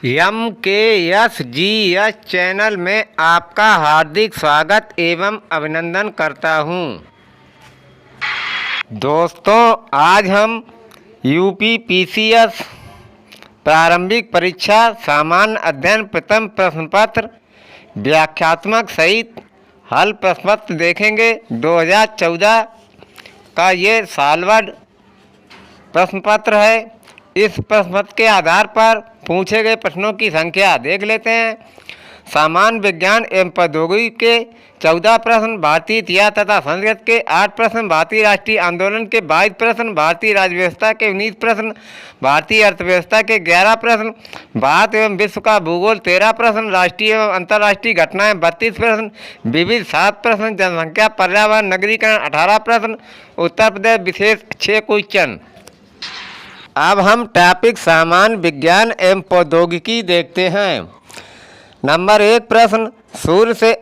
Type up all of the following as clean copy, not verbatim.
MKSGS channel में आपका हार्दिक स्वागत एवं अभिनंदन करता हूं। दोस्तों, आज हम UPPCS प्रारंभिक परीक्षा सामान्य अध्ययन प्रथम प्रश्न पत्र व्याख्यात्मक सहित हल प्रश्न पत्र देखेंगे। 2014 का ये सालवर्ड प्रश्न पत्र है। इस प्रश्न पत्र के आधार पर पूछे गए प्रश्नों की संख्या देख लेते हैं। सामान्य विज्ञान एवं प्रौद्योगिकी के 14 प्रश्न, भारतीय इतिहास तथा संस्कृत के 8 प्रश्न, भारतीय राष्ट्रीय आंदोलन के 22 प्रश्न, भारतीय राज्य व्यवस्था के 19 प्रश्न, भारतीय अर्थव्यवस्था के 11 प्रश्न, भारत एवं विश्व का भूगोल 13 प्रश्न, राष्ट्रीय एवं अंतर्राष्ट्रीय घटनाएं 32 प्रश्न, विविध 7 प्रश्न, जनसंख्या पर्यावरण नगरीकरण 18 प्रश्न, उत्तर प्रदेश विशेष 6 क्वेश्चन। अब हम टॉपिक सामान्य विज्ञान एवं प्रौद्योगिकी देखते हैं। नंबर 1 प्रश्न, सूर्य से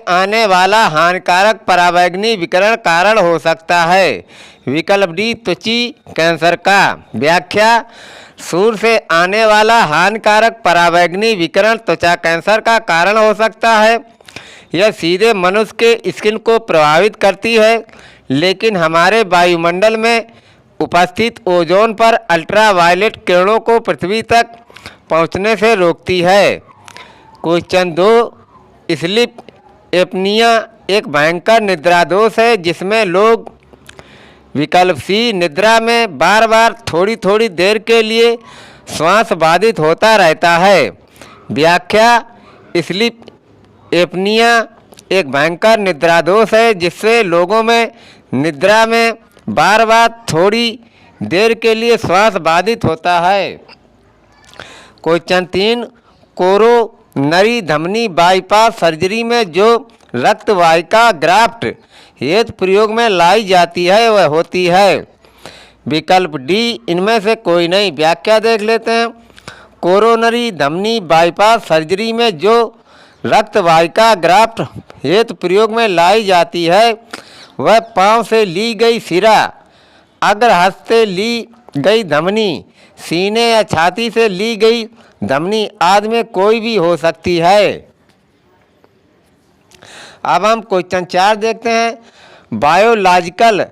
आने वाला हानिकारक पराबैंगनी विकिरण कारण हो सकता है। विकल्प डी, त्वचा कैंसर का। व्याख्या: सूर्य से आने वाला हानिकारक पराबैंगनी विकिरण त्वचा कैंसर का कारण हो सकता है। यह सीधे मनुष्य के स्किन को प्रभावित करती है, लेकिन हमारे वायुमंडल में उपस्थित ओजोन पर अल्ट्रावायलेट किरणों को पृथ्वी तक पहुंचने से रोकती है। क्वेश्चन 2, स्लीप एपनिया एक भयंकर निद्रा दोष है जिसमें लोग विकल्प सी, निद्रा में बार बार थोड़ी थोड़ी देर के लिए श्वास बाधित होता रहता है। व्याख्या: स्लीप एपनिया एक भयंकर निद्रा दोष है जिससे लोगों में निद्रा में बार बार थोड़ी देर के लिए श्वास बाधित होता है। क्वेश्चन 3, कोरोनरी धमनी बाईपास सर्जरी में जो रक्त वाहिका ग्राफ्ट हेतु प्रयोग में लाई जाती है वह होती है। विकल्प डी, इनमें से कोई नहीं। व्याख्या देख लेते हैं। कोरोनरी धमनी बाईपास सर्जरी में जो रक्त वाहिका ग्राफ्ट हेतु प्रयोग में लाई जाती है वह पांव से ली गई सिरा, अग्रहस्त से ली गई धमनी, सीने या छाती से ली गई धमनी आदि में कोई भी हो सकती है। अब हम क्वेश्चन 4 देखते हैं। बायोलॉजिकल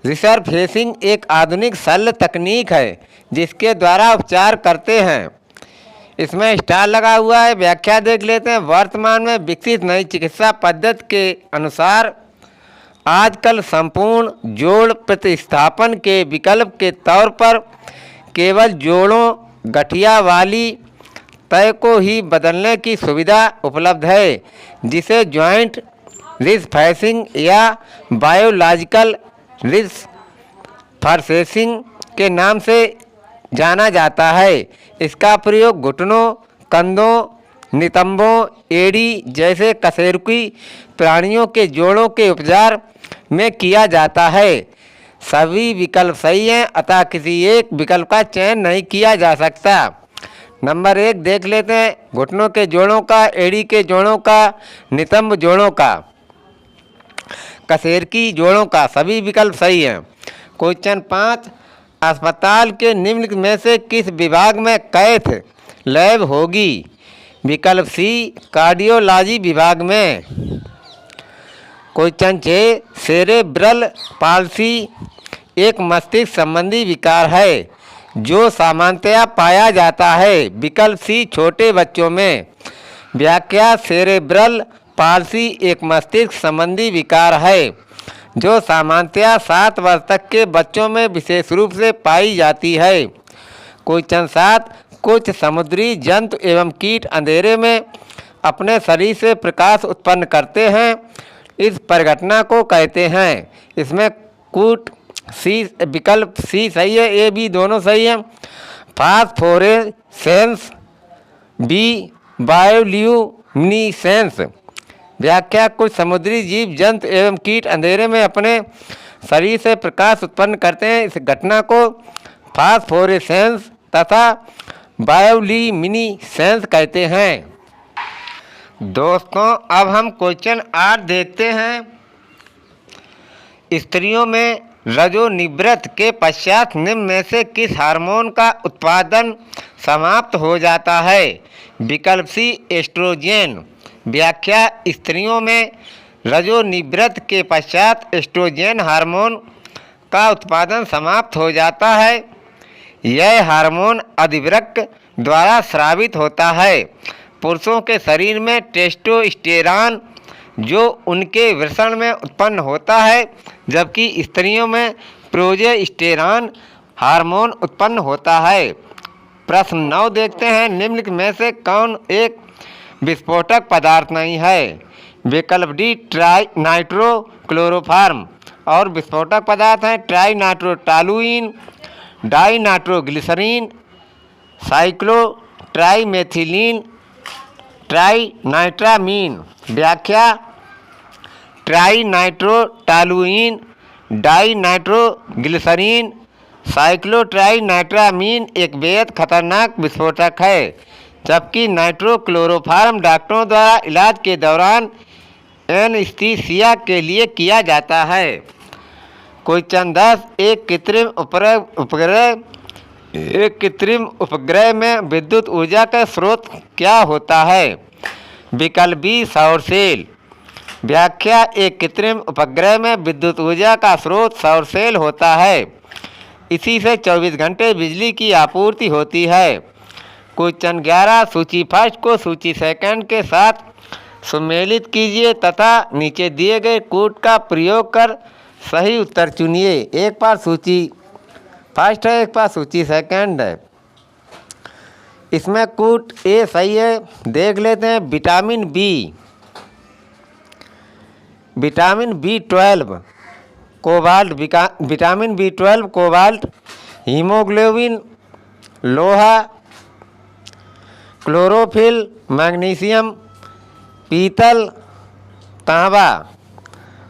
रिसरफेसिंग एक आधुनिक शल्य तकनीक है जिसके द्वारा उपचार करते हैं। इसमें स्टार लगा हुआ है। व्याख्या देख लेते हैं। वर्तमान में विकसित नई चिकित्सा पद्धति के अनुसार आजकल संपूर्ण जोड़ प्रतिस्थापन के विकल्प के तौर पर केवल जोड़ों गठिया वाली तय को ही बदलने की सुविधा उपलब्ध है, जिसे जॉइंट रिसफेसिंग या बायोलॉजिकल रिसफेसिंग के नाम से जाना जाता है। इसका प्रयोग घुटनों, कंधों, नितंबों, एड़ी जैसे कशेरुकी प्राणियों के जोड़ों के उपचार में किया जाता है। सभी विकल्प सही हैं, अतः किसी एक विकल्प का चयन नहीं किया जा सकता। नंबर 1 देख लेते हैं। घुटनों के जोड़ों का, एड़ी के जोड़ों का, नितंब जोड़ों का, कशेरुकी जोड़ों का, सभी विकल्प सही हैं। क्वेश्चन 5, अस्पताल के निम्न में से किस विभाग में कैथ लैब होगी? विकल्प सी, कार्डियोलॉजी विभाग में। क्वेश्चन 6, सेरेब्रल पाल्सी एक मस्तिष्क संबंधी विकार है जो सामान्यतया पाया जाता है। विकल्प सी, छोटे बच्चों में। व्याख्या: सेरेब्रल पाल्सी एक मस्तिष्क संबंधी विकार है जो सामान्यतया 7 वर्ष तक के बच्चों में विशेष रूप से पाई जाती है। क्वेश्चन 7, कुछ समुद्री जंतु एवं कीट अंधेरे में अपने शरीर से प्रकाश उत्पन्न करते हैं। इस परिघटना को कहते हैं। इसमें कूट सी, विकल्प सी सही है, ए बी दोनों सही हैं। फास्फोरेसेंस, बी बायोल्यूमिनेसेंस। व्याख्या: कुछ समुद्री जीव जंतु एवं कीट अंधेरे में अपने शरीर से प्रकाश उत्पन्न करते हैं। इस घटना को फास्फोरेसेंस तथा बायोल्यूमिनेसेंस कहते हैं। दोस्तों, अब हम क्वेश्चन 8 देखते हैं। स्त्रियों में रजोनिवृत्त के पश्चात निम्न में से किस हार्मोन का उत्पादन समाप्त हो जाता है? विकल्प सी एस्ट्रोजन। व्याख्या, स्त्रियों में रजोनिवृत्त के पश्चात एस्ट्रोजन हार्मोन का उत्पादन समाप्त हो जाता है। यह हार्मोन अधिवृक्क द्वारा स्रावित होता है। पुरुषों के शरीर में टेस्टोस्टेरॉन जो उनके वृषण में उत्पन्न होता है, जबकि स्त्रियों में प्रोजेस्टेरॉन हार्मोन उत्पन्न होता है। प्रश्न 9 देखते हैं, निम्नलिखित में से कौन एक विस्फोटक पदार्थ नहीं है? विकल्प डी ट्राई नाइट्रोक्लोरोफॉर्म। और विस्फोटक पदार्थ हैं trinitrotoluene, dinitroglycerin, cyclotrimethylene, trinitramine. व्याख्या, trinitrotoluene, dinitroglycerin, cyclotrinitramine एक बेहद खतरनाक विस्फोटक है, जबकि नाइट्रोक्लोरोफॉर्म डॉक्टरों द्वारा इलाज के दौरान एनेस्थीसिया के लिए किया जाता है। क्वेश्चन 10, एक कृत्रिम उपग्रह में विद्युत ऊर्जा का स्रोत क्या होता है? विकल्प बी सौर सेल। व्याख्या, एक कृत्रिम उपग्रह में विद्युत ऊर्जा का स्रोत सौर सेल होता है। इसी से 24 घंटे बिजली की आपूर्ति होती है। क्वेश्चन 11, सूची फर्स्ट को सूची सेकंड के साथ सम्मिलित कीजिए तथा नीचे दिए गए कूट का प्रयोग कर सही उत्तर चुनिए। एक बार सूची फर्स्ट है, एक बार सूची सेकंड है। इसमें कूट ए सही है, देख लेते हैं। Vitamin B12 cobalt, vitamin B12 cobalt, haemoglobin लोहा, क्लोरोफिल मैग्नीशियम, पीतल तांबा।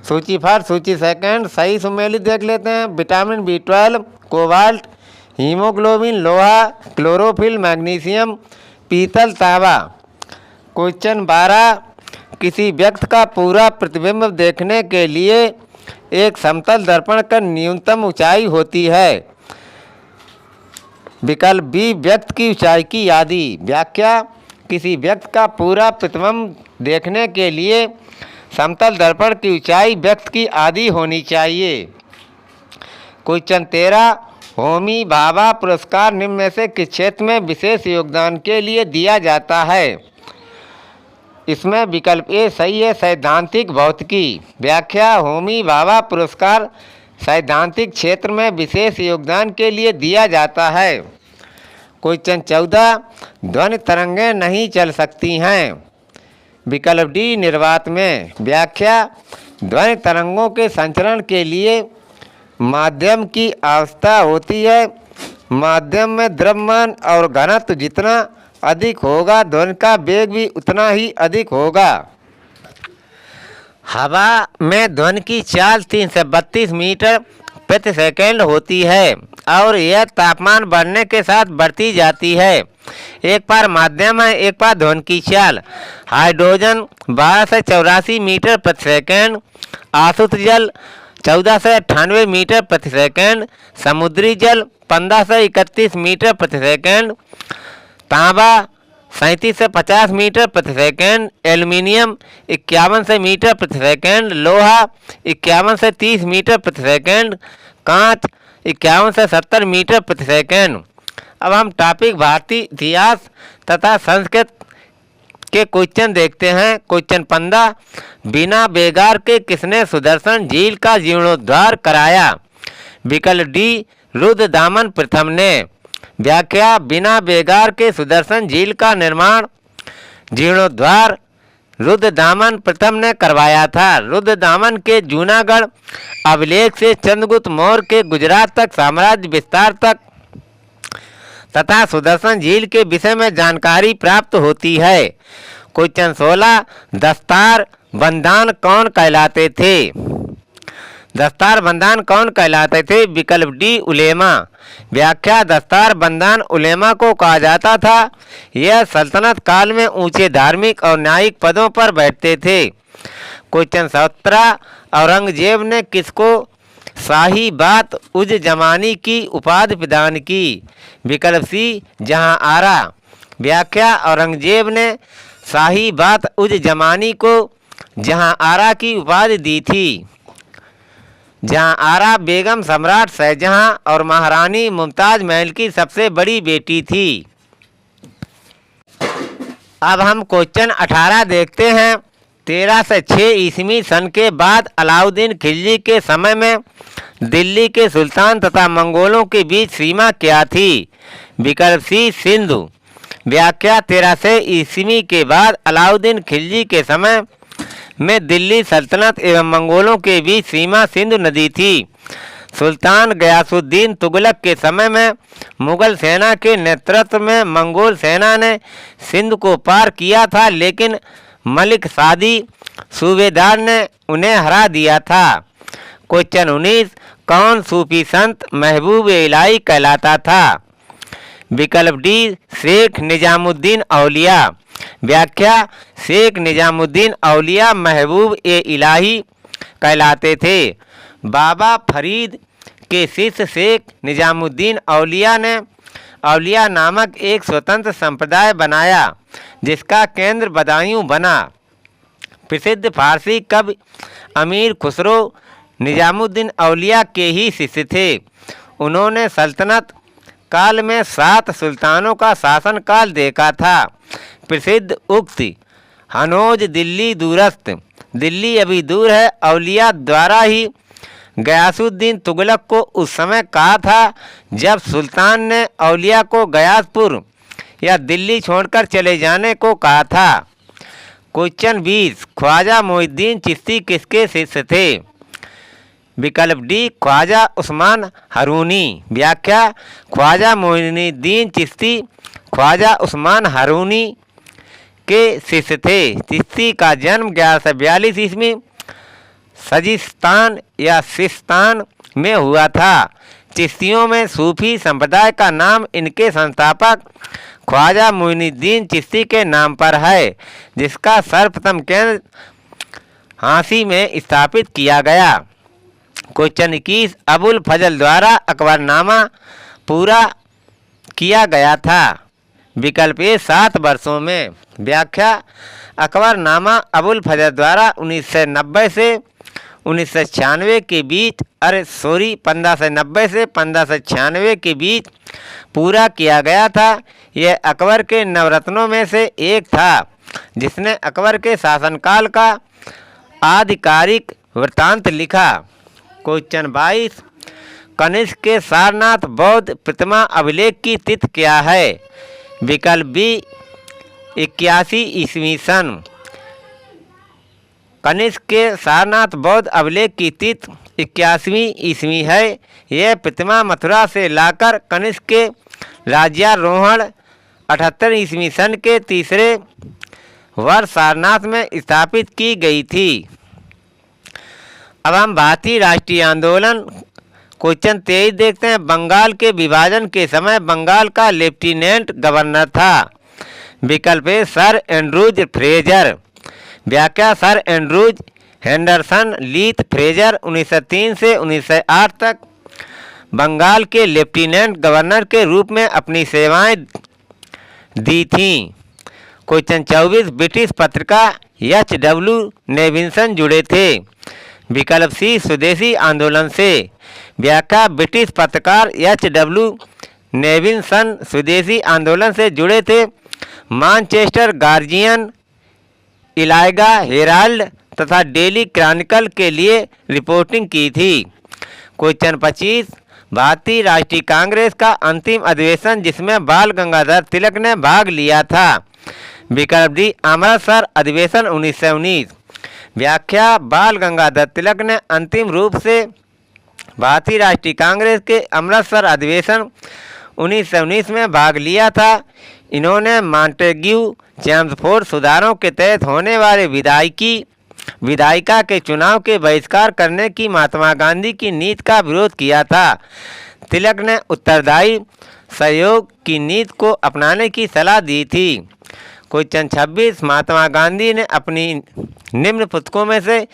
सूची फर्स्ट सूची सेकंड सही सम्मिलित देख लेते हैं। विटामिन B12 कोबाल्ट, हीमोग्लोबिन लोहा, क्लोरोफिल मैग्नीशियम, पीतल तांबा। क्वेश्चन 12, किसी व्यक्ति का पूरा प्रतिबिंब देखने के लिए एक समतल दर्पण का न्यूनतम ऊंचाई होती है। विकल्प बी व्यक्ति की ऊंचाई की आधी। व्याख्या, किसी व्यक्ति का पूरा प्रतिबिंब देखने के लिए समतल दर्पण की ऊंचाई व्यक्ति की आधी होनी चाहिए। क्वेश्चन 13, होमी भाभा पुरस्कार निम्न में से किस क्षेत्र में विशेष योगदान के लिए दिया जाता है? इसमें विकल्प ए सही है, सैद्धांतिक भौतिकी। व्याख्या, होमी भाभा पुरस्कार सैद्धांतिक क्षेत्र में विशेष योगदान के लिए दिया जाता है। क्वेश्चन 14, ध्वनि तरंगें नहीं चल सकती हैं। विकल्प डी निर्वात में। व्याख्या, ध्वनि तरंगों के संचरण के लिए माध्यम की आवश्यकता होती है। माध्यम में द्रव्यमान और घनत्व जितना अधिक होगा, ध्वनि का वेग भी उतना ही अधिक होगा। हवा में ध्वनि की चाल 3 से 32 मीटर प्रति सेकंड होती है और यह तापमान बढ़ने के साथ बढ़ती जाती है। एक बार माध्यम है, एक बार ध्वनि की चाल। हाइड्रोजन 12 से 84 मीटर प्रति सेकंड, आसुत जल 14 से 98 मीटर प्रति सेकंड, समुद्री जल 15 से 31 मीटर प्रति सेकंड, तांबा 37 से 50 मीटर प्रति सेकंड, एल्युमिनियम 51 से मीटर प्रति सेकंड, लोहा 51 से 30 मीटर प्रति सेकंड, कांच 51 से 70 मीटर प्रति सेकंड। अब हम टॉपिक भारतीय इतिहास तथा संस्कृत के क्वेश्चन देखते हैं। क्वेश्चन 15, बिना बेगार के किसने सुदर्शन झील का जीर्णोद्धार कराया? विकल्प डी रुद्रदामन प्रथम ने। व्याख्या, बिना बेगार के सुदर्शन झील का निर्माण जीर्णोद्धार रुद्रदामन प्रथम ने करवाया था। रुद्रदामन के जूनागढ़ अभिलेख से चंद्रगुप्त मौर्य के गुजरात तक साम्राज्य विस्तार तक तथा सुदर्शन झील के विषय में जानकारी प्राप्त होती है। क्वेश्चन 16, दस्तार बंदान कौन कहलाते थे? दस्तार बंदान कौन कहलाते थे? विकल्प डी उलेमा। व्याख्या, दस्तार बंदान उलेमा को कहा जाता था। यह सल्तनत काल में ऊंचे धार्मिक और न्यायिक पदों पर बैठते थे। क्वेश्चन 17, औरंगजेब ने किसको शाही बात उज जमानी की उपाधि प्रदान की। विकल्प सी जहां आरा। व्याख्या औरंगजेब ने शाही बात उज जमानी को जहां आरा की उपाधि दी थी। जहां आरा बेगम सम्राट शाहजहां और महारानी मुमताज महल की सबसे बड़ी बेटी थी। अब हम क्वेश्चन 18 देखते हैं। 1306 ईस्वी सन के बाद अलाउद्दीन खिलजी के समय में दिल्ली के सुल्तान तथा मंगोलों के बीच सीमा क्या थी। विकल्प सी सिंधु। व्याख्या 1306 ईस्वी के बाद अलाउद्दीन खिलजी के समय में दिल्ली सल्तनत एवं मंगोलों के बीच सीमा सिंधु नदी थी। सुल्तान गयासुद्दीन तुगलक के समय में मुगल सेना के नेतृत्व में मंगोल सेना ने सिंध को पार किया था, लेकिन मलिक सादी सूबेदार ने उन्हें हरा दिया था। क्वेश्चन 19 कौन सूफी संत महबूब इलाही कहलाता था। विकल्प डी शेख निजामुद्दीन औलिया। व्याख्या शेख निजामुद्दीन औलिया महबूब इलाही कहलाते थे। बाबा फरीद के शिष्य शेख निजामुद्दीन औलिया ने औलिया नामक एक स्वतंत्र संप्रदाय बनाया, जिसका केंद्र बदायूं बना। प्रसिद्ध फारसी कवि अमीर खुसरो निजामुद्दीन औलिया के ही शिष्य थे। उन्होंने सल्तनत काल में 7 सुल्तानों का शासनकाल देखा था। प्रसिद्ध उक्ति हनोज दिल्ली दूरस्थ, दिल्ली अभी दूर है, औलिया द्वारा ही गयासुद्दीन तुगलक को उस समय कहा था जब सुल्तान ने औलिया को गयासपुर या दिल्ली छोड़कर चले जाने को कहा था। क्वेश्चन 20 ख्वाजा मोइनुद्दीन चिश्ती किसके शिष्य थे। विकल्प डी ख्वाजा उस्मान हारूनी। व्याख्या ख्वाजा मोइनुद्दीन चिश्ती ख्वाजा उस्मान हारूनी के शिष्य थे। चिश्ती का जन्म 1142 ईस्वी सजिस्तान या सिस्तान में हुआ था। चिश्तियों में सूफी संप्रदाय का नाम इनके संस्थापक ख्वाजा मोइनुद्दीन चिश्ती के नाम पर है, जिसका सर्वप्रथम केंद्र हांसी में स्थापित किया गया। क्वेश्चन 21 अबुल फजल द्वारा अकबरनामा पूरा किया गया था। विकल्प ए 7 वर्षों में। व्याख्या अकबरनामा अबुल फजल द्वारा 1990 से 1996 के बीच 1590 से 1596 के बीच पूरा किया गया था। यह अकबर के नवरत्नों में से एक था, जिसने अकबर के शासनकाल का आधिकारिक वृत्तांत लिखा। क्वेश्चन 22 कनिष्क के सारनाथ बौद्ध प्रतिमा अभिलेख की तिथि क्या है। विकल्प बी 81 ईस्वी सन। कनिष्क के सारनाथ बौद्ध अभिलेख की तिथि 81वीं ईस्वी है। यह प्रतिमा मथुरा से लाकर कनिष्क के राज्यारोहण 78 ईस्वी सन के तीसरे वर्ष सारनाथ में स्थापित की गई थी। अब हम भारतीय राष्ट्रीय आंदोलन क्वेश्चन 23 देखते हैं। बंगाल के विभाजन के समय बंगाल का लेफ्टिनेंट गवर्नर था। विकल्प ए सर एंड्रूज फ्रेजर। व्याख्या सर एंड्रूज हेंडरसन लीथ फ्रेजर 1903 से 1908 तक बंगाल के लेफ्टिनेंट गवर्नर के रूप में अपनी सेवाएं दी थीं। क्वेश्चन 24 ब्रिटिश पत्रिका एच.डब्ल्यू. नेविल्सन जुड़े थे। विकल्प सी स्वदेशी आंदोलन से। व्याख्या ब्रिटिश पत्रकार एच.डब्ल्यू. नेविल्सन स्वदेशी आंदोलन से जुड़े थे। मानचेस्टर गार्जियन, इलाइगा हेराल्ड तथा डेली क्रॉनिकल के लिए रिपोर्टिंग की थी। क्वेश्चन 25 भारतीय राष्ट्रीय कांग्रेस का अंतिम अधिवेशन जिसमें बाल गंगाधर तिलक ने भाग लिया था। विकल्प डी अमृतसर अधिवेशन 1919। व्याख्या बाल गंगाधर तिलक ने अंतिम रूप से भारतीय राष्ट्रीय कांग्रेस के अमृतसर अधिवेशन 1919 में भाग लिया था। इन्होंने मॉन्टेग्यू चेम्सफोर्ड सुधारों के तहत होने वाले विधायिका के चुनाव के बहिष्कार करने की महात्मा गांधी की नीति का विरोध किया था। तिलक ने उत्तरदायी सहयोग की नीति को अपनाने की सलाह दी थी। क्वेश्चन 26 महात्मा गांधी ने अपनी निम्न पुस्तकों में से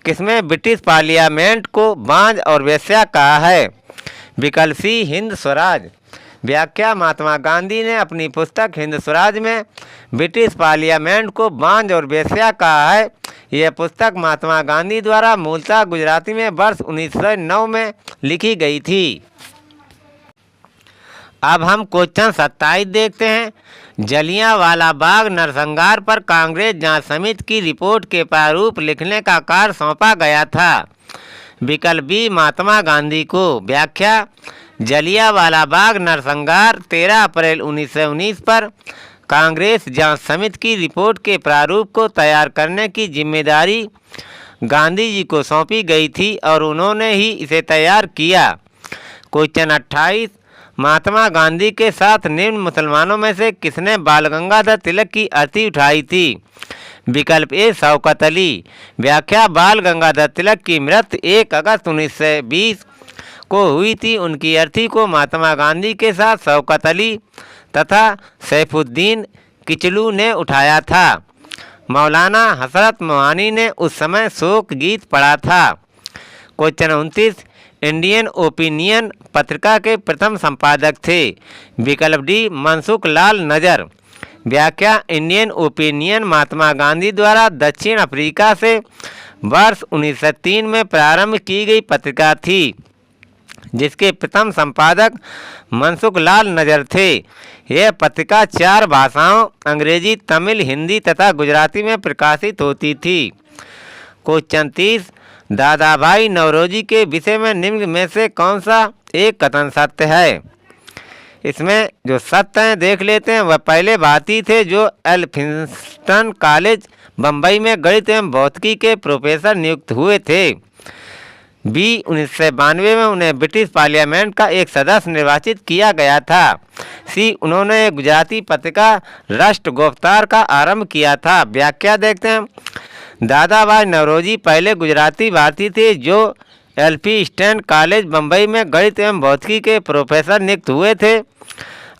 किसमें ब्रिटिश पार्लियामेंट को बांझ और वेश्या कहा है? विकल्प सी हिंद स्वराज। व्याख्या महात्मा गांधी ने अपनी पुस्तक हिंद स्वराज में ब्रिटिश पार्लियामेंट को बांझ और वेश्या कहा है। यह पुस्तक महात्मा गांधी द्वारा मूलतः गुजराती में वर्ष 1909 में लिखी गई थी। अब हम क्वेश्चन 27 देखते हैं। जलियांवाला बाग नरसंहार पर कांग्रेस जांच समिति की रिपोर्ट के प्रारूप लिखने का कार्य सौंपा गया था। विकल्प बी महात्मा गांधी को। व्याख्या जलियांवाला बाग नरसंहार 13 अप्रैल 1919 पर कांग्रेस जांच समिति की रिपोर्ट के प्रारूप को तैयार करने की जिम्मेदारी गांधी जी को सौंपी गई थी और उन्होंने ही इसे तैयार किया। क्वेश्चन 28 महात्मा गांधी के साथ निम्न मुसलमानों में से किसने बाल गंगाधर तिलक की अर्थी उठाई थी? विकल्प ए शौकत अली। व्याख्या बाल गंगाधर तिलक की मृत्यु 1 अगस्त 1920 को हुई थी। उनकी अर्थी को महात्मा गांधी के साथ शौकत अली तथा सैफुद्दीन किचलू ने उठाया था। मौलाना हसरत मोहानी ने उस समय शोक गीत पढ़ा था। क्वेश्चन 29 इंडियन ओपिनियन पत्रिका के प्रथम संपादक थे। विकल्प डी मनसुख लाल नजर। व्याख्या इंडियन ओपिनियन महात्मा गांधी द्वारा दक्षिण अफ्रीका से वर्ष 1903 में प्रारंभ की गई पत्रिका थी, जिसके प्रथम संपादक मनसुख लाल नजर थे। यह पत्रिका 4 भाषाओं अंग्रेजी, तमिल, हिंदी तथा गुजराती में प्रकाशित होती थी। क्वेश्चन 30 दादा भाई नौरोजी के विषय में निम्न में से कौन सा एक कथन सत्य है? इसमें जो सत्य हैं देख लेते हैं। वह पहले भारतीय थे जो एल्फिंस्टन कॉलेज बम्बई में गणित एवं भौतिकी के प्रोफेसर नियुक्त हुए थे। बी 1992 में उन्हें ब्रिटिश पार्लियामेंट का एक सदस्य निर्वाचित किया गया था। सी उन्होंने एक गुजराती पत्रिका राष्ट्र गुफ्तार का आरंभ किया था। व्याख्या देखते हैं। दादा भाई नौरोजी पहले गुजराती भारतीय थे जो एल्फिंस्टन कॉलेज बम्बई में गणित एवं भौतिकी के प्रोफेसर नियुक्त हुए थे।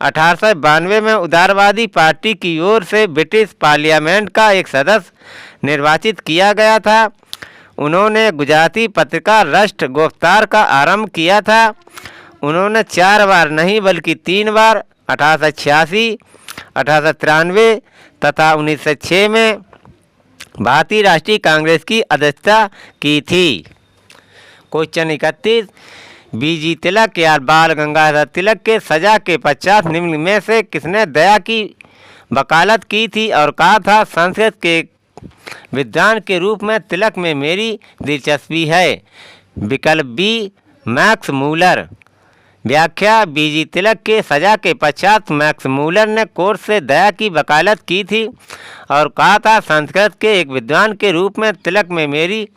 1892 में उदारवादी पार्टी की ओर से ब्रिटिश पार्लियामेंट का एक सदस्य निर्वाचित किया गया था। उन्होंने गुजराती पत्रिका राष्ट्र गुफ्तार का आरंभ किया था। उन्होंने 4 बार नहीं बल्कि 3 बार 1886, 1893 तथा 1906 में भारतीय राष्ट्रीय कांग्रेस की अध्यक्षता की थी। क्वेश्चन 31 बीजी तिलक या बाल गंगाधर तिलक के सजा के पश्चात निम्न में से किसने दया की वकालत की थी और कहा था संस्कृत के विद्वान के रूप में तिलक में मेरी दिलचस्पी है? विकल्प बी मैक्स मूलर। व्याख्या बीजी तिलक के सजा के पश्चात मैक्स मूलर ने कोर्ट से दया की वकालत की थी और कहा था संस्कृत के एक विद्वान के रूप में तिलक में मेरी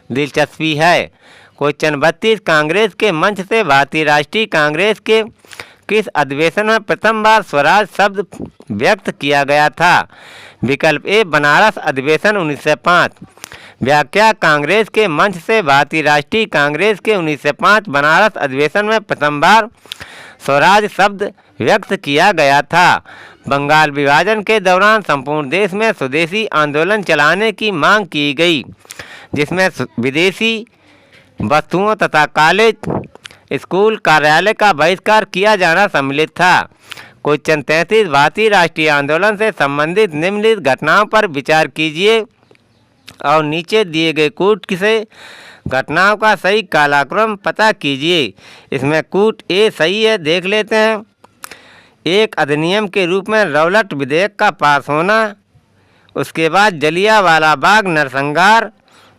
दिलचस्पी है। क्वेश्चन 32 कांग्रेस के मंच से भारतीय राष्ट्रीय कांग्रेस के किस अधिवेशन में प्रथम बार स्वराज शब्द व्यक्त किया गया था? विकल्प ए बनारस अधिवेशन 1905। व्याख्या कांग्रेस के मंच से भारतीय राष्ट्रीय कांग्रेस के 1905 बनारस अधिवेशन में प्रथम बार स्वराज शब्द व्यक्त किया गया था। बंगाल विभाजन के दौरान संपूर्ण देश में स्वदेशी आंदोलन चलाने की मांग की गई, जिसमें विदेशी वस्तुओं तथा कॉलेज, स्कूल, कार्यालय का बहिष्कार किया जाना सम्मिलित था। क्वेश्चन 33 भारतीय राष्ट्रीय आंदोलन से संबंधित निम्नलिखित घटनाओं पर विचार कीजिए और नीचे दिए गए कूट से घटनाओं का सही कालक्रम पता कीजिए। इसमें कूट ए सही है, देख लेते हैं। एक अधिनियम के रूप में रौलट विधेयक का पास होना, उसके बाद जलियांवाला बाग नरसंहार,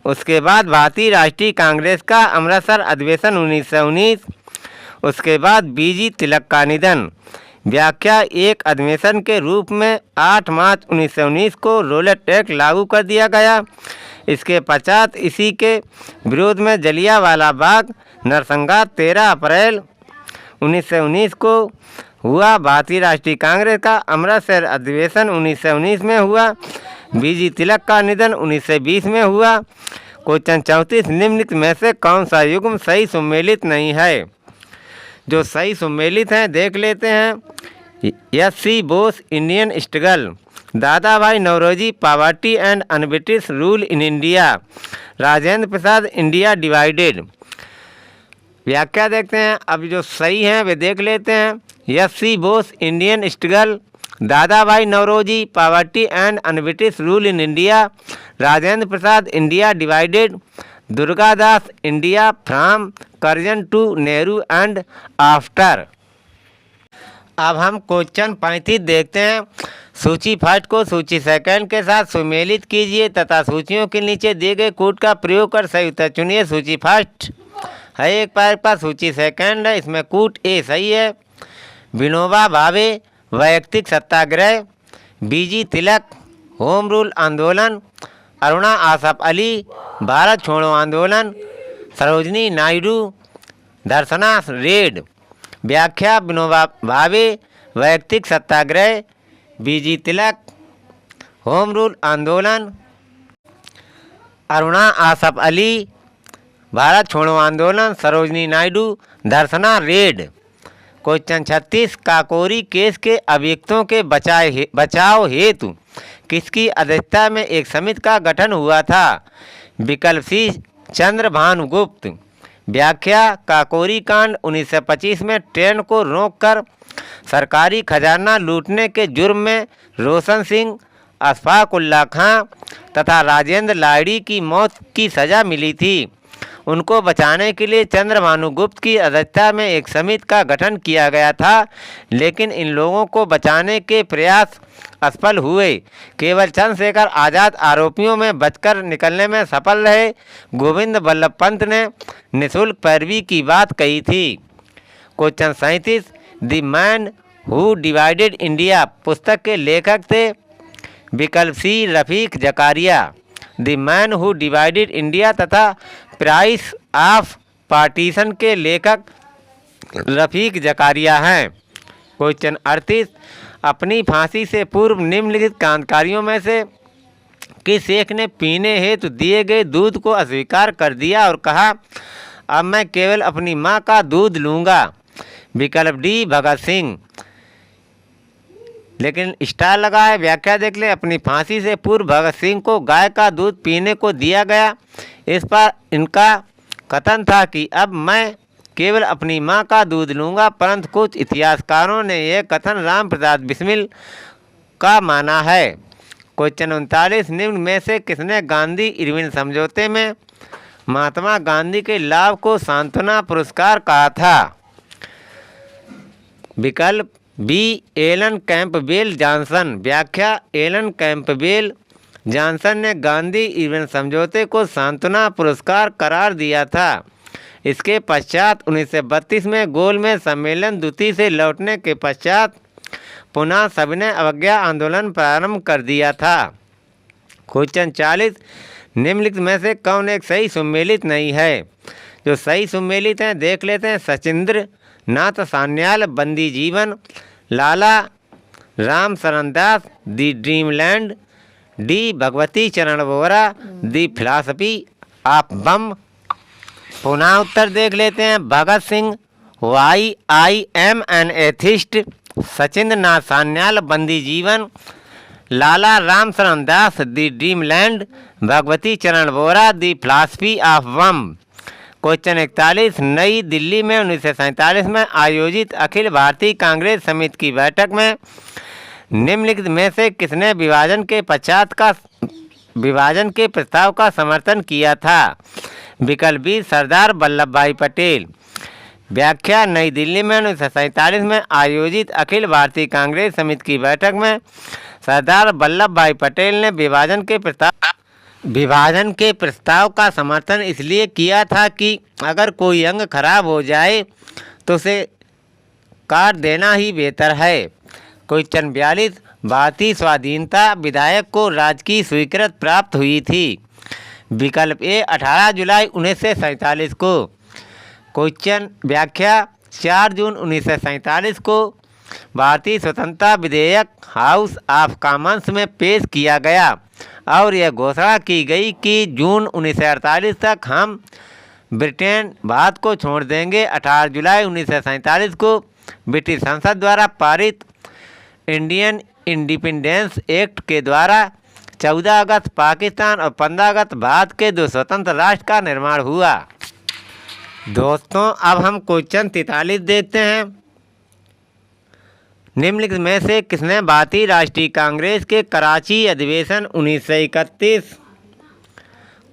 उसके बाद भारतीय राष्ट्रीय कांग्रेस का अमृतसर अधिवेशन 1919, उसके बाद बीजी तिलक का निधन। व्याख्या एक अधिवेशन के रूप में 8 मार्च 1919 को रौलट एक्ट लागू कर दिया गया। इसके पश्चात इसी के विरोध में जलियांवाला बाग नरसंहार 13 अप्रैल 1919 को हुआ। भारतीय राष्ट्रीय कांग्रेस का अमृतसर अधिवेशन 1919 में हुआ। बीजी तिलक का निधन 1920 में हुआ। क्वेश्चन 34 निम्नलिखित में से कौन सा युग्म सही सुमेलित नहीं है? जो सही सुमेलित हैं देख लेते हैं। S C Bose Indian struggle. Dadabhai Naoroji, poverty and unBritish rule in India, Rajendra Prasad, India divided. व्याख्या देखते हैं। अब जो सही हैं वे देख लेते हैं। S C Bose, Indian struggle, Dadabhai Naoroji, poverty and unBritish rule in India, Rajendra Prasad, India divided, Durga Das, India from Curzon to Nehru and after. अब हम क्वेश्चन 35 देखते हैं। सूची फर्स्ट को सूची सेकंड के साथ सुमेलित कीजिए तथा सूचियों के नीचे दिए गए कोड का प्रयोग कर सही उत्तर चुनिए। सूची फर्स्ट है एक पैर पर, सूची सेकंड है, इसमें कूट ए सही है। विनोबा भावे, वैयक्तिक सत्याग्रह, बीजी तिलक, होम रूल आंदोलन, अरुणा आसफ अली, भारत छोड़ो आंदोलन, सरोजनी नायडू, दर्शना रेड। व्याख्या। विनोबा भावे, वैयक्तिक सत्याग्रह, बीजी तिलक, होम रूल आंदोलन, अरुणा आसफ अली, भारत छोड़ो आंदोलन, सरोजनी नायडू, दर्शना रेड। क्वेश्चन 36 काकोरी केस के अभियुक्तों के बचाव हेतु किसकी अध्यक्षता में एक समिति का गठन हुआ था? विकल्प सी चंद्र भानुगुप्त। व्याख्या। काकोरी कांड 1925 में ट्रेन को रोककर सरकारी खजाना लूटने के जुर्म में रोशन सिंह, अशफाक उल्ला खां तथा राजेंद्र लाहिड़ी की मौत की सज़ा मिली थी। उनको बचाने के लिए चंद्र भानुगुप्त की अध्यक्षता में एक समिति का गठन किया गया था, लेकिन इन लोगों को बचाने के प्रयास असफल हुए। केवल चंद्रशेखर आज़ाद आरोपियों में बचकर निकलने में सफल रहे। गोविंद बल्लभ पंत ने निःशुल्क पैरवी की बात कही थी। Question 37 the man who divided India पुस्तक के लेखक थे? विकल्प C Rafiq Zakaria. The man who divided India तथा प्राइस ऑफ पार्टीशन के लेखक रफीक जकारिया हैं। क्वेश्चन 38 अपनी फांसी से पूर्व निम्नलिखित क्रांतिकारियों में से किस एक ने पीने हेतु दिए गए दूध को अस्वीकार कर दिया और कहा अब मैं केवल अपनी माँ का दूध लूँगा? विकल्प डी भगत सिंह। लेकिन स्टार लगा है। व्याख्या देख ले। अपनी फांसी से पूर्व भगत सिंह को गाय का दूध पीने को दिया गया। इस पर इनका कथन था कि अब मैं केवल अपनी माँ का दूध लूँगा, परंतु कुछ इतिहासकारों ने यह कथन राम प्रसाद बिस्मिल का माना है। क्वेश्चन 39 निम्न में से किसने गांधी इरविन समझौते में महात्मा गांधी के लाभ को सांत्वना पुरस्कार कहा था? विकल्प बी एलन कैंपबेल जॉनसन। व्याख्या। एलन कैंपबेल जॉनसन ने गांधी इरविन समझौते को सांत्वना पुरस्कार करार दिया था। इसके पश्चात 1932 में गोलमेज सम्मेलन द्वितीय से लौटने के पश्चात पुनः सविनय अवज्ञा आंदोलन प्रारंभ कर दिया था। क्वेश्चन 40 निम्नलिखित में से कौन एक सही सुमेलित नहीं है? जो सही सुमेलित हैं देख लेते हैं। Sachindra Nath Sanyal, Bandi Jeevan, Lala Ram Sharan Das, the dreamland, D Bhagwati Charan Vohra, the philosophy of bomb. पुनः उत्तर देख लेते हैं। Bhagat Singh, why I am an atheist, Sachindra Nath Sanyal, Bandi Jeevan, Lala Ram Sharan Das, the dreamland, Bhagwati Charan Vohra, the philosophy of bomb. Question 41 नई दिल्ली में 1947 में आयोजित अखिल भारतीय कांग्रेस समिति की बैठक में निम्नलिखित में से किसने विभाजन के प्रस्ताव का समर्थन किया था? विकल्प बी सरदार वल्लभ भाई पटेल। व्याख्या। नई दिल्ली में 1947 में आयोजित अखिल भारतीय कांग्रेस समिति की बैठक में सरदार वल्लभ भाई पटेल ने विभाजन के प्रस्ताव का समर्थन इसलिए किया था कि अगर कोई अंग खराब हो जाए तो उसे काट देना ही बेहतर है। क्वेश्चन 42 भारतीय स्वाधीनता विधायक को राजकीय स्वीकृति प्राप्त हुई थी? विकल्प ए 18 जुलाई 1947 को। क्वेश्चन व्याख्या। 4 जून 1947 को भारतीय स्वतंत्रता विधेयक हाउस ऑफ कॉमन्स में पेश किया गया और यह घोषणा की गई कि जून 1948 तक हम ब्रिटेन भारत को छोड़ देंगे। 18 जुलाई 1947 को ब्रिटिश संसद द्वारा पारित इंडियन इंडिपेंडेंस एक्ट के द्वारा 14 अगस्त पाकिस्तान और 15 अगस्त भारत के दो स्वतंत्र राष्ट्र का निर्माण हुआ। दोस्तों अब हम क्वेश्चन 43 देखते हैं। निम्नलिखित में से किसने भारतीय राष्ट्रीय कांग्रेस के कराची अधिवेशन 1931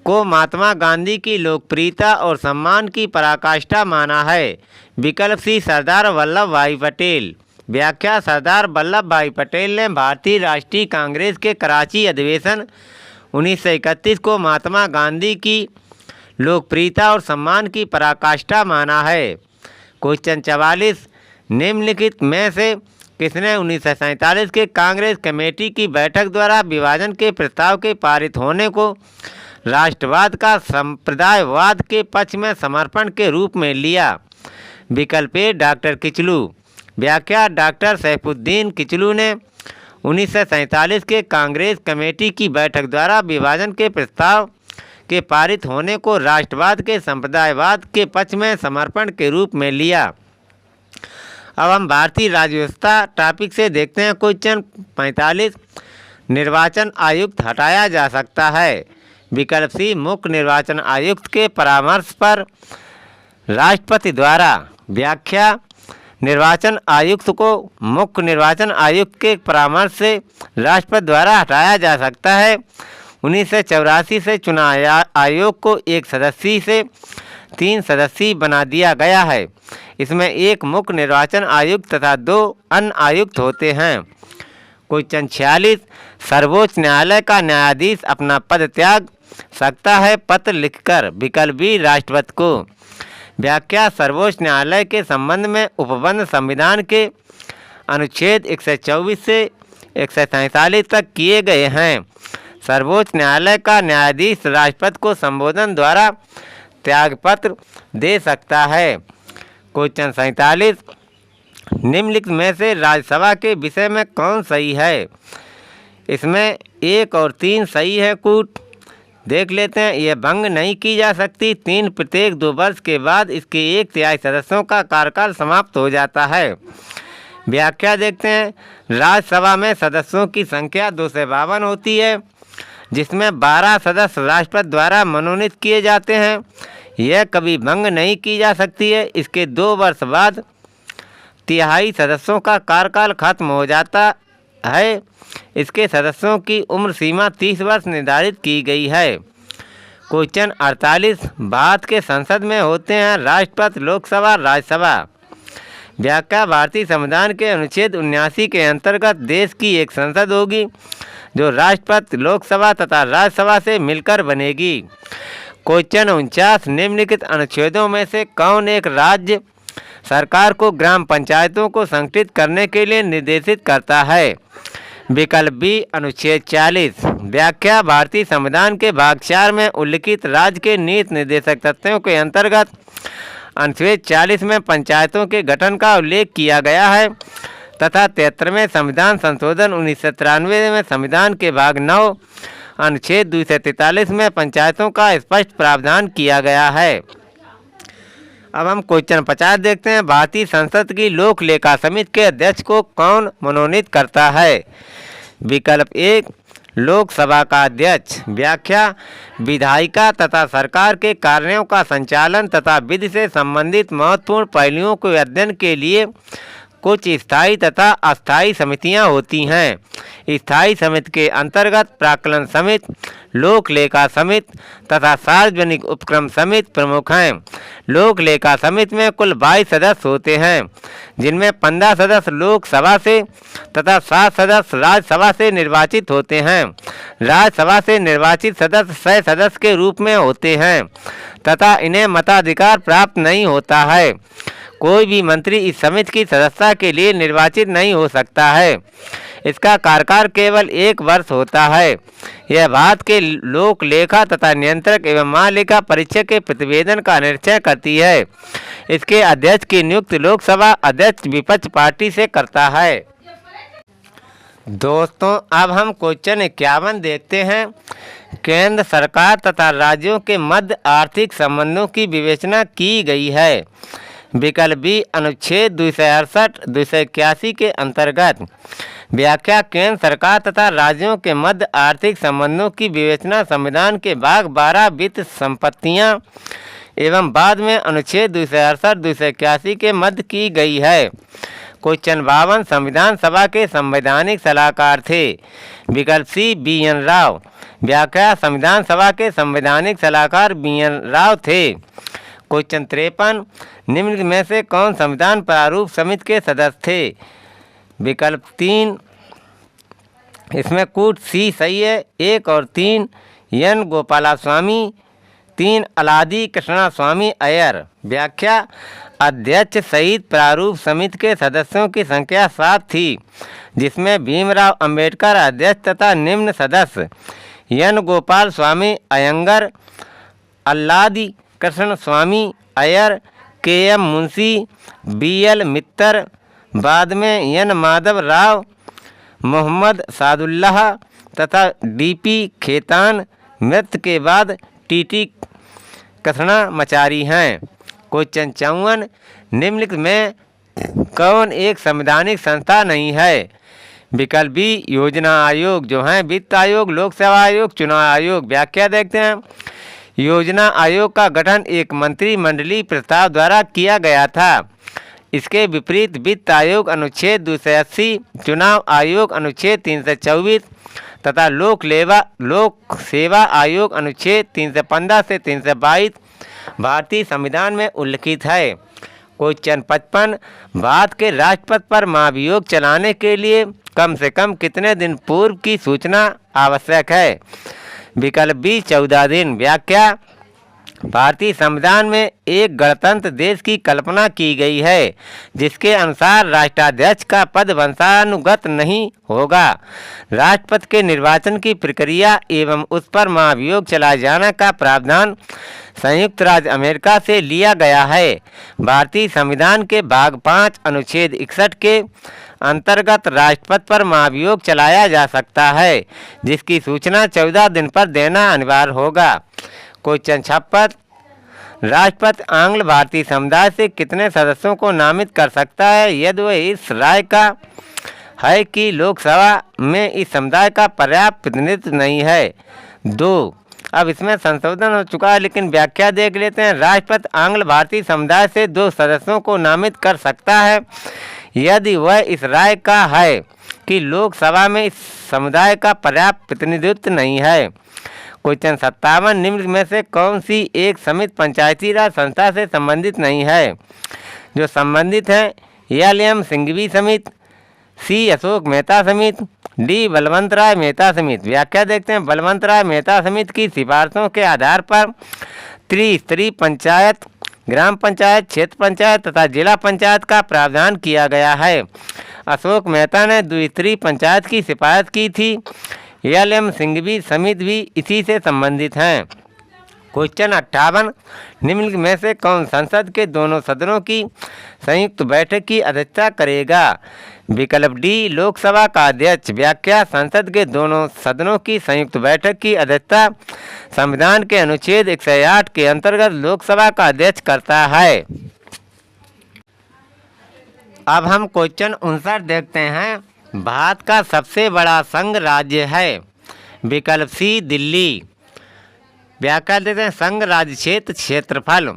को महात्मा गांधी की लोकप्रियता और सम्मान की पराकाष्ठा माना है? विकल्प सी सरदार वल्लभ भाई पटेल। व्याख्या, सरदार वल्लभ भाई पटेल ने भारतीय राष्ट्रीय कांग्रेस के कराची अधिवेशन 1931 को महात्मा गांधी की लोकप्रियता और सम्मान की पराकाष्ठा माना है। क्वेश्चन 44, निम्नलिखित में से किसने 1947 के कांग्रेस कमेटी की बैठक द्वारा विभाजन के प्रस्ताव के पारित होने को राष्ट्रवाद का संप्रदायवाद के पक्ष में समर्पण के रूप में लिया? विकल्प ए डॉक्टर किचलू। व्याख्या, डॉक्टर सैफुद्दीन किचलू ने 1947 के कांग्रेस कमेटी की बैठक द्वारा विभाजन के प्रस्ताव के पारित होने को राष्ट्रवाद के संप्रदायवाद के पक्ष में समर्पण के रूप में लिया। अब हम भारतीय राज्य व्यवस्था टॉपिक से देखते हैं। क्वेश्चन 45, निर्वाचन आयुक्त हटाया जा सकता है? विकल्प सी मुख्य निर्वाचन आयुक्त के परामर्श पर राष्ट्रपति द्वारा। व्याख्या, निर्वाचन आयुक्त को मुख्य निर्वाचन आयुक्त के परामर्श से राष्ट्रपति द्वारा हटाया जा सकता है। 1984 से चुनाव आयोग को एक सदस्यीय से 3 सदस्यीय बना दिया गया है। इसमें एक मुख्य निर्वाचन आयुक्त तथा 2 अन्य आयुक्त होते हैं। क्वेश्चन 46, सर्वोच्च न्यायालय का न्यायाधीश अपना पद त्याग सकता है पत्र लिखकर? विकल्प बी राष्ट्रपति को। व्याख्या, सर्वोच्च न्यायालय के संबंध में उपबंध संविधान के अनुच्छेद 124 से 147 तक किए गए हैं। सर्वोच्च न्यायालय का न्यायाधीश राष्ट्रपति को संबोधन द्वारा त्यागपत्र दे सकता है। क्वेश्चन 47, निम्नलिखित में से राज्यसभा के विषय में कौन सही है? इसमें 1 और 3 सही है। कूट देख लेते हैं। यह भंग नहीं की जा सकती। 3 प्रत्येक 2 वर्ष के बाद इसके 1/3 सदस्यों का कार्यकाल समाप्त हो जाता है। व्याख्या देखते हैं। राज्यसभा में सदस्यों की संख्या 252 होती है, जिसमें 12 सदस्य राष्ट्रपति द्वारा मनोनीत किए जाते हैं। यह कभी भंग नहीं की जा सकती है। इसके 2 वर्ष बाद 1/3 सदस्यों का कार्यकाल खत्म हो जाता है। इसके सदस्यों की उम्र सीमा 30 वर्ष निर्धारित की गई है। क्वेश्चन 48, भारत के संसद में होते हैं राष्ट्रपति, लोकसभा, राज्यसभा। व्याख्या, भारतीय संविधान के अनुच्छेद 79 के अंतर्गत देश की एक संसद होगी जो राष्ट्रपति, लोकसभा तथा राज्यसभा से मिलकर बनेगी। क्वेश्चन 49, निम्नलिखित अनुच्छेदों में से कौन एक राज्य सरकार को ग्राम पंचायतों को संगठित करने के लिए निर्देशित करता है? विकल्प बी अनुच्छेद 40। व्याख्या, भारतीय संविधान के भाग 4 में उल्लिखित राज्य के नीति निर्देशक तथ्यों के अंतर्गत अनुच्छेद 40 में पंचायतों के गठन का उल्लेख किया गया है तथा 73वें संविधान संशोधन 1993 में संविधान के भाग 9 अनुच्छेद 243 में पंचायतों का स्पष्ट प्रावधान किया गया है। अब हम क्वेश्चन 50 देखते हैं। भारतीय संसद की लोक लेखा समिति के अध्यक्ष को कौन मनोनीत करता है? विकल्प ए लोकसभा का अध्यक्ष। व्याख्या, विधायिका तथा सरकार के कार्यों का संचालन तथा विधि से संबंधित महत्वपूर्ण पहलुओं के अध्ययन के लिए कुछ स्थायी तथा अस्थायी समितियां होती हैं। स्थायी समिति के अंतर्गत प्राक्कलन समिति, लोक लेखा समिति तथा सार्वजनिक उपक्रम समिति प्रमुख हैं। लोक लेखा समिति में कुल 22 सदस्य होते हैं, जिनमें 15 सदस्य लोकसभा से तथा 7 सदस्य राज्यसभा से निर्वाचित होते हैं। राज्यसभा से निर्वाचित सदस्य 100 सदस्य के रूप में होते हैं तथा इन्हें मताधिकार प्राप्त नहीं होता है। कोई भी मंत्री इस समिति की सदस्यता के लिए निर्वाचित नहीं हो सकता है। इसका कार्यकाल केवल 1 वर्ष होता है। यह भारत के लोक लेखा तथा नियंत्रक एवं महालेखा परीक्षक के प्रतिवेदन का निरीक्षण करती है। इसके अध्यक्ष की नियुक्ति लोकसभा अध्यक्ष विपक्ष पार्टी से करता है। दोस्तों अब हम क्वेश्चन 51 देखते हैं। केंद्र सरकार तथा राज्यों के मध्य आर्थिक संबंधों की विवेचना की गई है। विकल्प बी अनुच्छेद 268 281 के अंतर्गत। व्याख्या केंद्र सरकार तथा राज्यों के मध्य आर्थिक संबंधों की विवेचना संविधान के भाग 12 वित्त संपत्तियां एवं बाद में अनुच्छेद 268 281 के मध्य की गई है। क्वेश्चन 52 संविधान सभा के संवैधानिक सलाहकार थे। विकल्प सी BN राव। व्याख्या संविधान सभा के संवैधानिक सलाहकार BN राव थे। क्वेश्चन 53 निम्न में से कौन संविधान प्रारूप समिति के सदस्य थे। विकल्प 3 इसमें कूट सी सही है। 1 और 3 N गोपालास्वामी, 3 अलादी कृष्णा स्वामी अय्यर। व्याख्या अध्यक्ष सहित प्रारूप समिति के सदस्यों की संख्या 7 थी, जिसमें भीमराव अंबेडकर अध्यक्ष तथा निम्न सदस्य N गोपाल स्वामी अयंगर, अल्लादी कृष्ण स्वामी अय्यर, KM मुंशी, BL मित्तर, बाद में N माधव राव, मोहम्मद सादुल्लाह तथा DP खेतान, मृत्यु के बाद TT कृष्णामाचारी हैं। क्वेश्चन 54 निम्नलिखित में कौन एक संवैधानिक संस्था नहीं है। विकल्प बी योजना आयोग, जो हैं वित्त आयोग, लोक सेवा आयोग, चुनाव आयोग। व्याख्या देखते हैं। योजना आयोग का गठन एक मंत्रिमंडलीय प्रस्ताव द्वारा किया गया था। इसके विपरीत वित्त आयोग अनुच्छेद 280, चुनाव आयोग अनुच्छेद 324 तथा लोक सेवा आयोग अनुच्छेद 315 से 322 भारतीय संविधान में उल्लिखित है। क्वेश्चन 55 भारत के राजपथ पर महाभियोग चलाने के लिए कम से कम कितने दिन पूर्व की सूचना आवश्यक है। विकल्प बी 14 दिन। व्याख्या भारतीय संविधान में एक गणतंत्र देश की कल्पना की गई है, जिसके अनुसार राष्ट्राध्यक्ष का पद वंशानुगत नहीं होगा। राष्ट्रपति के निर्वाचन की प्रक्रिया एवं उस पर महाभियोग चलाए जाने का प्रावधान संयुक्त राज्य अमेरिका से लिया गया है। भारतीय संविधान के भाग 5 अनुच्छेद 61 के अंतर्गत राष्ट्रपति पर महाभियोग चलाया जा सकता है, जिसकी सूचना 14 दिन पर देना अनिवार्य होगा। क्वेश्चन 56 राष्ट्रपति आंग्ल भारतीय समुदाय से कितने सदस्यों को नामित कर सकता है यदि वह इस राय का है कि लोकसभा में इस समुदाय का पर्याप्त प्रतिनिधित्व नहीं है। 2 अब इसमें संशोधन हो चुका है, लेकिन व्याख्या देख लेते हैं। राष्ट्रपति आंग्ल भारतीय समुदाय से 2 सदस्यों को नामित कर सकता है यदि वह इस राय का है कि लोकसभा में इस समुदाय का पर्याप्त प्रतिनिधित्व नहीं है। क्वेश्चन 57 निम्न में से कौन सी एक समिति पंचायती राज संस्था से संबंधित नहीं है। जो संबंधित है LM सिंघवी समिति, C अशोक मेहता समिति, D बलवंत राय मेहता समिति। व्याख्या देखते हैं। बलवंत राय मेहता समिति की सिफारिशों के आधार पर त्रिस्तरीय पंचायत, ग्राम पंचायत, क्षेत्र पंचायत तथा जिला पंचायत का प्रावधान किया गया है। अशोक मेहता ने द्विस्तरीय पंचायत की सिफारिश की थी। LM सिंघवी समिति भी इसी से संबंधित हैं। क्वेश्चन 58 निम्न में से कौन संसद के दोनों सदनों की संयुक्त बैठक की अध्यक्षता करेगा। विकल्प डी लोकसभा का अध्यक्ष। व्याख्या संसद के दोनों सदनों की संयुक्त बैठक की अध्यक्षता संविधान के अनुच्छेद 108 के अंतर्गत लोकसभा का अध्यक्ष करता है। अब हम क्वेश्चन 59 देखते हैं। भारत का सबसे बड़ा संघ राज्य है। विकल्प सी दिल्ली। व्याख्या देते हैं। संघ राज्य क्षेत्र क्षेत्रफल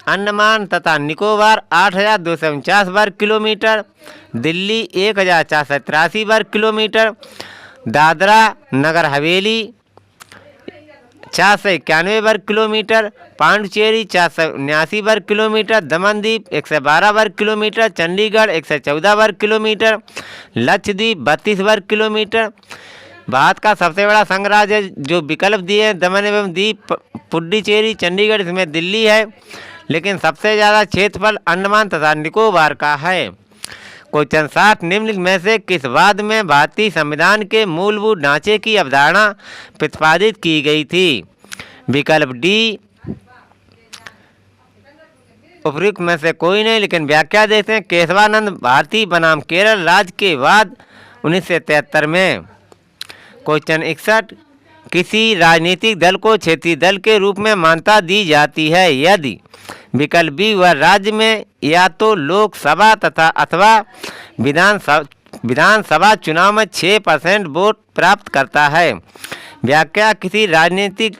अंडमान तथा निकोबार 8,249 वर्ग किलोमीटर, दिल्ली 1,483 वर्ग किलोमीटर, दादरा नगर हवेली 491 वर्ग किलोमीटर, पांडुचेरी 479 वर्ग किलोमीटर, दमनदीप 112 वर्ग किलोमीटर, चंडीगढ़ 114 वर्ग किलोमीटर, लक्षद्वीप 32 वर्ग किलोमीटर। भारत का सबसे बड़ा संघ राज्य जो विकल्प दिए हैं दमन एवं दीप, पुडुचेरी, चंडीगढ़, इसमें दिल्ली है, लेकिन सबसे ज़्यादा क्षेत्रफल अंडमान तथा निकोबार का है। क्वेश्चन 7 निम्न में से किस वाद में भारतीय संविधान के मूलभूत ढांचे की अवधारणा प्रतिपादित की गई थी। विकल्प डी उपयुक्त में से कोई नहीं, लेकिन व्याख्या देते हैं। केशवानंद भारती बनाम केरल राज्य के वाद 1973 में। क्वेश्चन 61 किसी राजनीतिक दल को क्षेत्रीय दल के रूप में मान्यता दी जाती है यदि विकल्प बी वह राज्य में या तो लोकसभा तथा अथवा विधानसभा चुनाव में 6% वोट प्राप्त करता है। व्याख्या किसी राजनीतिक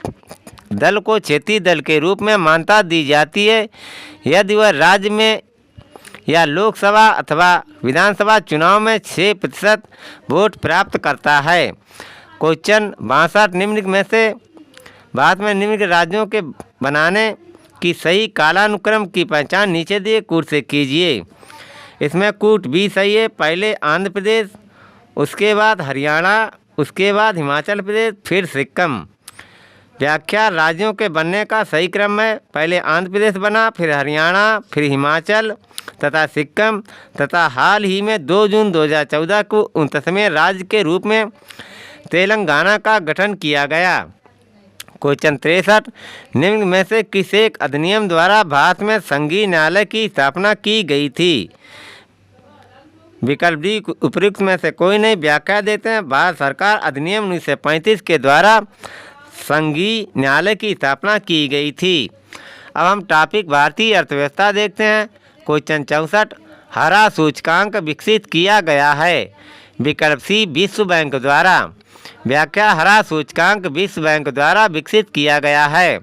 दल को क्षेत्रीय दल के रूप में मान्यता दी जाती है यदि वह राज्य में या लोकसभा अथवा विधानसभा चुनाव में 6% वोट प्राप्त करता है। क्वेश्चन 62 निम्न में से भारत में निम्न राज्यों के बनाने की सही कालानुक्रम की पहचान नीचे दिए कूट से कीजिए। इसमें कूट बी सही है। पहले आंध्र प्रदेश, उसके बाद हरियाणा, उसके बाद हिमाचल प्रदेश, फिर सिक्किम। व्याख्या राज्यों के बनने का सही क्रम है पहले आंध्र प्रदेश बना, फिर हरियाणा, फिर हिमाचल तथा सिक्किम तथा हाल ही में 2 जून 2014 को 29वें राज्य के रूप में तेलंगाना का गठन किया गया। क्वेश्चन 63 निम्न में से किस एक अधिनियम द्वारा भारत में संघीय न्यायालय की स्थापना की गई थी। विकल्प डी उपयुक्त में से कोई नहीं। व्याख्या देते हैं। भारत सरकार अधिनियम 1935 के द्वारा संघीय न्यायालय की स्थापना की गई थी। अब हम टॉपिक भारतीय अर्थव्यवस्था देखते हैं। क्वेश्चन 64 हरा सूचकांक विकसित किया गया है। विकल्प सी विश्व बैंक द्वारा। व्याख्या हरा सूचकांक विश्व बैंक द्वारा विकसित किया गया है।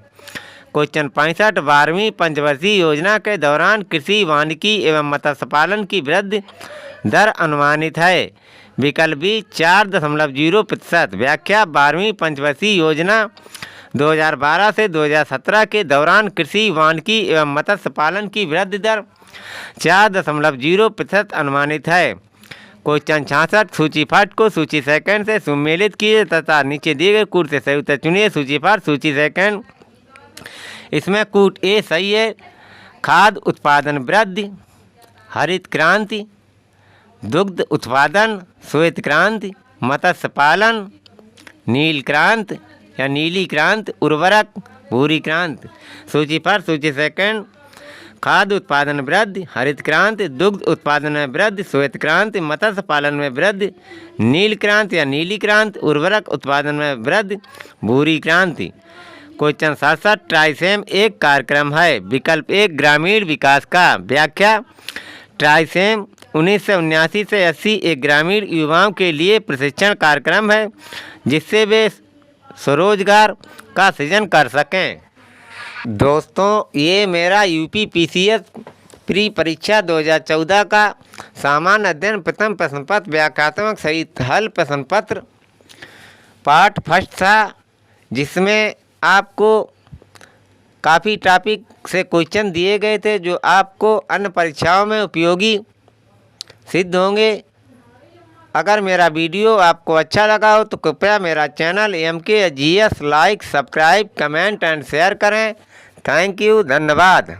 क्वेश्चन 65 12वीं पंचवर्षीय योजना के दौरान कृषि वानिकी एवं मत्स्य पालन की वृद्धि दर अनुमानित है। विकल्प बी 4.0%। व्याख्या 12वीं पंचवर्षीय योजना 2012 से 2017 के दौरान कृषि वानिकी एवं मत्स्य पालन की वृद्धि दर 4.0% अनुमानित है। क्वेश्चन 66 सूची पाठ को सूची सेकंड से सुमेलित कीजिए तथा नीचे दिए गए कूट से सही उत्तर चुनिए। सूची पाठ सूची सेकंड। इसमें कूट ए सही है। खाद्य उत्पादन वृद्धि, हरित क्रांति, दुग्ध उत्पादन, श्वेत क्रांति, मत्स्य पालन, नील क्रांति या नीली क्रांति, उर्वरक, भूरी क्रांति। सूची पर सूची सेकंड। खाद्य उत्पादन वृद्धि, हरित क्रांति, दुग्ध उत्पादन में वृद्धि, श्वेत क्रांति, मत्स्य पालन में वृद्धि, नील क्रांति या नीली क्रांति, उर्वरक उत्पादन में वृद्धि, भूरी क्रांति। क्वेश्चन 67 ट्राइसेम एक कार्यक्रम है। विकल्प एक ग्रामीण विकास का। व्याख्या ट्राइसेम 1979 से 80 एक ग्रामीण युवाओं के लिए प्रशिक्षण कार्यक्रम है जिससे वे स्वरोजगार का सृजन कर सकें। दोस्तों ये मेरा यूपीपीसीएस प्री परीक्षा 2014 का सामान्य अध्ययन प्रथम प्रश्न पत्र व्याख्यात्मक सहित हल प्रश्न पत्र पार्ट फर्स्ट था, जिसमें आपको काफ़ी टॉपिक से क्वेश्चन दिए गए थे जो आपको अन्य परीक्षाओं में उपयोगी सिद्ध होंगे। अगर मेरा वीडियो आपको अच्छा लगा हो तो कृपया मेरा channel MKGS like, subscribe, comment and share करें। थैंक यू, धन्यवाद।